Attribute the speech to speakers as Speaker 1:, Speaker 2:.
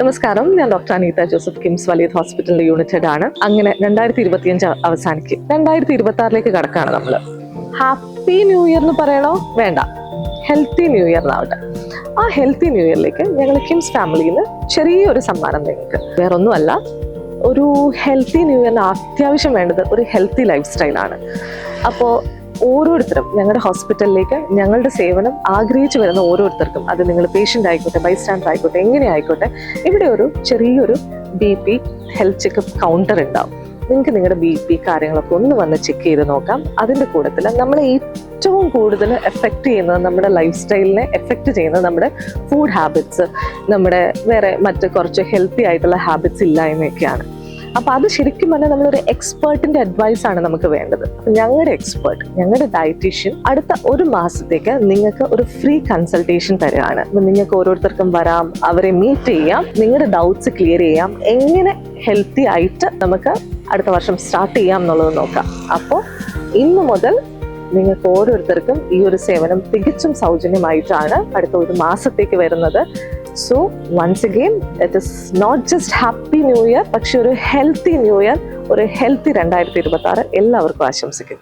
Speaker 1: നമസ്കാരം, ഞാൻ doctor Anitha Joseph, KIMS വലിയത് ഹോസ്പിറ്റലിന്റെ യൂണിറ്റ് ഹെഡ് ആണ്. അങ്ങനെ 2025 അവസാനിക്കും, 2026 കടക്കാണ് നമ്മള്. ഹാപ്പി ന്യൂ ഇയർ എന്ന് പറയണോ വേണ്ട, ഹെൽത്തി ന്യൂ ഇയർ ആവട്ടെ. ആ ഹെൽത്തി ന്യൂ ഇയറിലേക്ക് ഞങ്ങൾ കിംസ് ഫാമിലിയിൽ നിന്ന് ചെറിയൊരു സമ്മാനം നിങ്ങൾക്ക്. വേറൊന്നുമല്ല, ഒരു ഹെൽത്തി ന്യൂ ഇയറിന് അത്യാവശ്യം വേണ്ടത് ഒരു ഹെൽത്തി ലൈഫ് സ്റ്റൈലാണ്. അപ്പോൾ ഓരോരുത്തരും ഞങ്ങളുടെ ഹോസ്പിറ്റലിലേക്ക് ഞങ്ങളുടെ സേവനം ആഗ്രഹിച്ചു വരുന്ന ഓരോരുത്തർക്കും, അത് നിങ്ങൾ പേഷ്യൻ്റ് ആയിക്കോട്ടെ, ബൈസ്റ്റാൻഡർ ആയിക്കോട്ടെ, എങ്ങനെ ആയിക്കോട്ടെ, ഇവിടെ ഒരു ചെറിയൊരു BP ഹെൽത്ത് ചെക്കപ്പ് കൗണ്ടർ ഉണ്ടാവും. നിങ്ങൾക്ക് നിങ്ങളുടെ BP കാര്യങ്ങളൊക്കെ ഒന്ന് വന്ന് ചെക്ക് ചെയ്ത് നോക്കാം. അതിൻ്റെ കൂട്ടത്തിൽ നമ്മളെ ഏറ്റവും കൂടുതൽ എഫക്റ്റ് ചെയ്യുന്നത്, നമ്മുടെ ലൈഫ് സ്റ്റൈലിനെ എഫക്റ്റ് ചെയ്യുന്നത് നമ്മുടെ ഫുഡ് ഹാബിറ്റ്സ്, നമ്മുടെ വേറെ മറ്റ് കുറച്ച് ഹെൽത്തി ആയിട്ടുള്ള ഹാബിറ്റ്സ് ഇല്ലായ്മയൊക്കെയാണ്. അപ്പോൾ അത് ശരിക്കും പറഞ്ഞാൽ നമ്മളൊരു എക്സ്പേർട്ടിന്റെ അഡ്വൈസ് ആണ് നമുക്ക് വേണ്ടത്. ഞങ്ങളുടെ എക്സ്പേർട്ട്, ഞങ്ങളുടെ ഡയറ്റീഷ്യൻ അടുത്ത ഒരു മാസത്തേക്ക് നിങ്ങൾക്ക് ഒരു ഫ്രീ കൺസൾട്ടേഷൻ തരികയാണ്. നിങ്ങൾക്ക് ഓരോരുത്തർക്കും വരാം, അവരെ മീറ്റ് ചെയ്യാം, നിങ്ങളുടെ ഡൗട്ട്സ് ക്ലിയർ ചെയ്യാം, എങ്ങനെ ഹെൽത്തി ആയിട്ട് നമുക്ക് അടുത്ത വർഷം സ്റ്റാർട്ട് ചെയ്യാം എന്നുള്ളത് നോക്കാം. അപ്പോൾ ഇന്ന് മുതൽ നിങ്ങൾക്ക് ഓരോരുത്തർക്കും ഈ ഒരു സേവനം തികച്ചും സൗജന്യമായിട്ടാണ് അടുത്ത ഒരു മാസത്തേക്ക് വരുന്നത്. So once again, it is not just happy new year, പക്ഷെ ഒരു ഹെൽത്തി ന്യൂ ഇയർ, ഒരു ഹെൽത്തി 2026 എല്ലാവർക്കും ആശംസിക്കുന്നു.